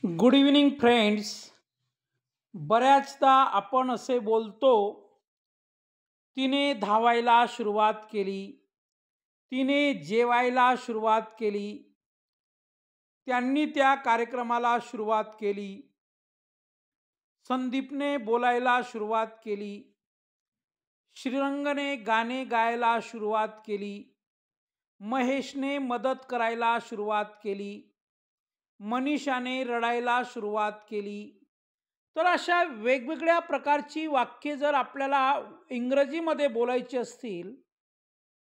Good evening friends. बऱ्याचदा आपण असे बोलतो, तिने धावायला सुरुवात केली, तिने जेवायला सुरुवात केली, त्यांनी त्या कार्यक्रमाला सुरुवात केली, संदीपने बोलायला सुरुवात केली, श्रीरंगने गाणे गायला सुरुवात केली, महेशने मदत करायला सुरुवात केली, मनीषाने रडायला सुरुवात केली. तर अशा वेगवेगळ्या प्रकारची वाक्ये जर आपल्याला इंग्रजीमध्ये बोलायची असतील,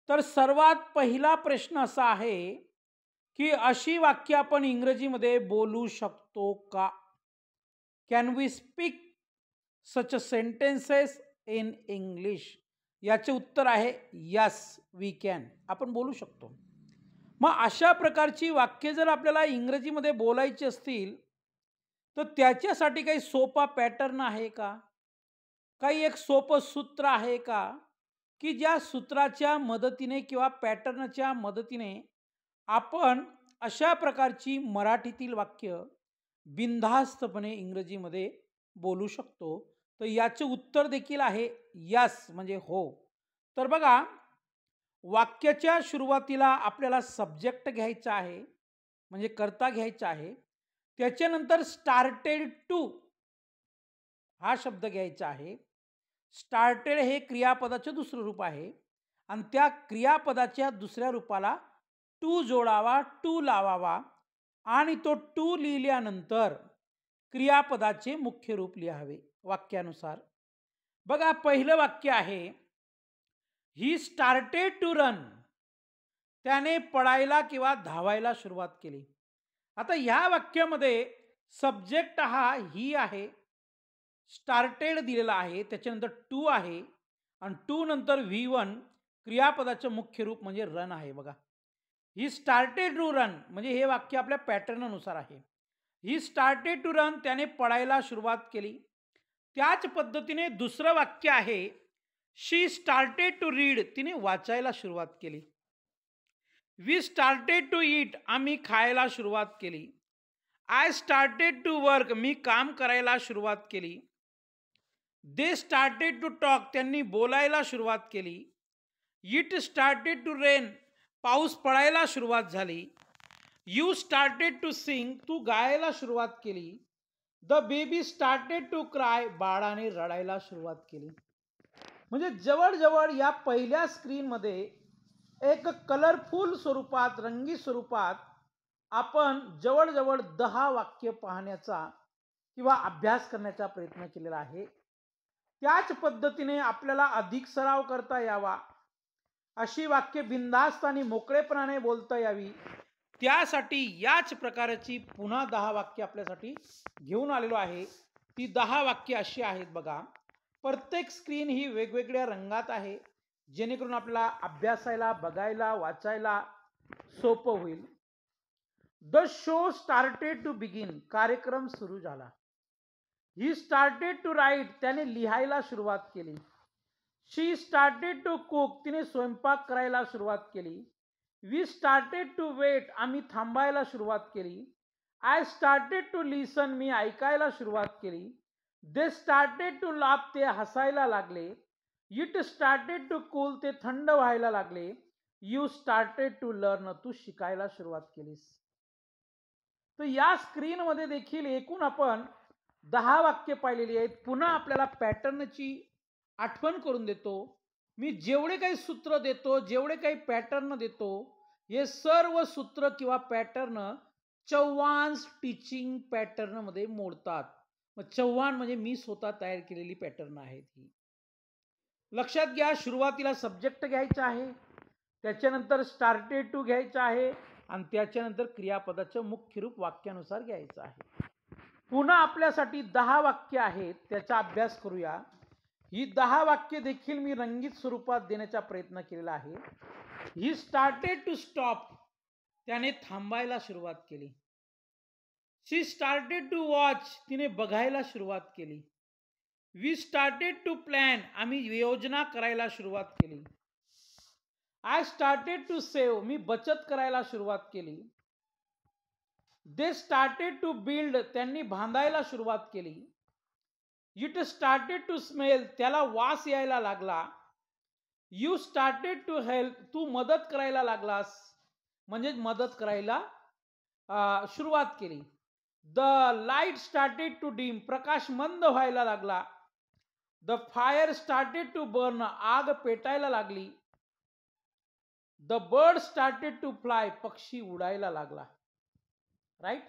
तर सर्वात पहिला प्रश्न असा आहे, की अशी वाक्य आपण इंग्रजीमध्ये बोलू शकतो का? Can we speak such a sentences in English? याचे उत्तर आहे यस वी कॅन. आपण बोलू शकतो. मग अशा प्रकारची वाक्य जर आपल्याला इंग्रजीमध्ये बोलायची असतील, तर त्याच्यासाठी काही सोपा पॅटर्न आहे का? काही एक सोपं सूत्र आहे का? की ज्या सूत्राच्या मदतीने किंवा पॅटर्नच्या मदतीने आपण अशा प्रकारची मराठीतील वाक्य बिनधास्तपणे इंग्रजीमध्ये बोलू शकतो? तर याचे उत्तर देखील आहे यस, म्हणजे हो. तर बघा, वाक्याच्या सुरुवातीला आपल्याला सब्जेक्ट घ्यायचा आहे, म्हणजे कर्ता घ्यायचा आहे. त्याच्यानंतर स्टार्टेड टू हा शब्द घ्यायचा आहे. स्टार्टेड हे क्रियापदाचे दुसरं रूप आहे आणि त्या क्रियापदाच्या दुसऱ्या रूपाला टू जोडावा, टू लावावा आणि तो टू लिहिल्यानंतर क्रियापदाचे मुख्य रूप लिहावे वाक्यानुसार. बघा, पहिलं वाक्य आहे, ही स्टार्टेड टू रन. त्याने पळायला किंवा धावायला सुरुवात केली. आता ह्या वाक्यामध्ये सब्जेक्ट हा ही आहे, स्टार्टेड दिलेला आहे, त्याच्यानंतर टू आहे आणि टू नंतर V1 क्रियापदाचं मुख्य रूप म्हणजे रन आहे. बघा, ही स्टार्टेड टू रन म्हणजे हे वाक्य आपल्या पॅटर्ननुसार आहे. ही स्टार्टेड टू रन, त्याने पळायला सुरुवात केली. त्याच पद्धतीने दुसरं वाक्य आहे, शी स्टार्टेड टू रीड. तिने वाचायला सुरुवात केली. We started to eat. आम्ही खायला सुरुवात केली. I started to work. मी काम करायला सुरुवात केली. They started to talk. त्यांनी बोलायला सुरुवात केली. It started to rain. पाऊस पडायला सुरुवात झाली. You started to sing. तू गायला सुरुवात केली. The baby started to cry. बाळाने रडायला सुरुवात केली. म्हणजे जवळजवळ या पहिल्या स्क्रीनमध्ये एक कलरफुल स्वरूपात, रंगीत स्वरूपात आपण जवळजवळ 10 वाक्य पाहण्याचा किंवा अभ्यास करण्याचा प्रयत्न केलेला आहे. त्याच पद्धतीने आपल्याला अधिक सराव करता यावा, अशी वाक्य बिनधास्त आणि मोकळेपणाने बोलता यावी, त्यासाठी याच प्रकारची पुन्हा 10 वाक्य आपल्यासाठी घेऊन आलेलो आहे. ती 10 वाक्य अशी आहेत. बघा, प्रत्येक स्क्रीन ही वेगवेगळ्या रंगात आहे, जेणेकरून आपल्याला अभ्यासायला, बघायला, वाचायला सोपं होईल. The show started to begin. कार्यक्रम सुरू झाला. He started to write. त्याने लिहायला सुरुवात केली. She started to cook. तिने स्वयंपाक करायला सुरुवात केली. We started to wait. आम्ही थांबायला सुरुवात केली. I started to listen. मी ऐकायला सुरुवात केली. They started to laugh. ते हसायला लागले. It started to cool. ते थंड व्हायला लागले. You started to learn. तू शिकायला सुरुवात केलीस. तर या स्क्रीनमध्ये देखील एकूण आपण 10 वाक्य पाहिलेली आहेत. पुन्हा आपल्याला पॅटर्नची आठवण करून देतो. मी जेवढे काही सूत्र देतो, जेवढे काही पॅटर्न देतो, हे सर्व सूत्र किंवा पॅटर्न चव्हाण टीचिंग पॅटर्नमध्ये मोडतात. मग चव्हाण म्हणजे मी स्वतः तयार केलेली पॅटर्न आहेत ही. लक्षात घ्या, सुरुवातीला सब्जेक्ट घ्यायचा आहे, त्याच्यानंतर स्टार्टेड टू घ्यायचा आहे आणि त्याच्यानंतर क्रियापदाचं मुख्य रूप वाक्यानुसार घ्यायचं आहे. पुन्हा आपल्यासाठी 10 वाक्य आहेत, त्याचा अभ्यास करूया. ही 10 वाक्य देखील मी रंगीत स्वरूपात देण्याचा प्रयत्न केलेला आहे. He started to stop. त्याने थांबायला सुरुवात केली. She started to watch. तिने बघायला सुरुवात केली. We started to plan. आम्ही योजना करायला सुरुवात केली. I started to save. मी बचत करायला सुरुवात केली. दे स्टार्टेड टू बिल्ड, त्यांनी बांधायला सुरुवात केली. इट स्टार्टेड टू स्मेल, त्याला वास यायला लागला. यू स्टार्टेड टू हेल्प, तू मदत करायला लागलास, म्हणजे मदत करायला सुरुवात केली. The light started to dim, प्रकाश मंद व्हायला लागला. The fire started to burn, आग पेटायला लागली. The bird started to fly, पक्षी उडायला लागला. राईट.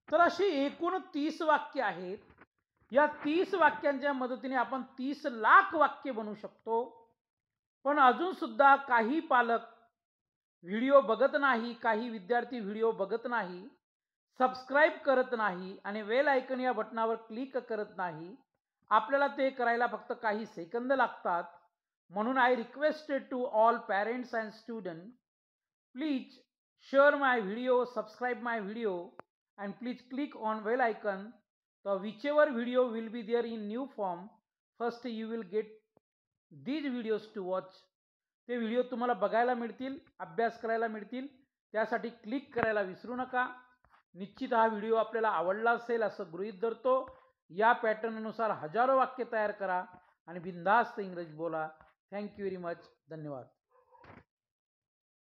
तर अशी एकूण 30 वाक्य आहेत. या 30 वाक्यांच्या मदतीने आपण 30 लाख वाक्य बनवू शकतो. पण अजून सुद्धा काही पालक व्हिडिओ बघत नाही, काही विद्यार्थी व्हिडिओ बघत नाही, सबस्क्राईब करत नाही आणि बेल आयकॉन या बटनावर क्लिक करत नाही. आपल्याला ते करायला फक्त काही सेकंद लागतात. म्हणून I requested to all parents and student, please share my video, subscribe my video, and please click on bell icon. So whichever video will be there in new form, first you will get these videos to watch. ते video तुम्हाला बघायला मिळतील, अभ्यास करायला मिळतील. त्यासाठी click करायला विसरू नका. निश्चित हा व्हिडिओ आपल्याला आवडला असेल असं गृहीत धरतो. या पॅटर्ननुसार हजारो वाक्य तयार करा आणि बिनधास्त इंग्रजी बोला. Thank you very much. धन्यवाद.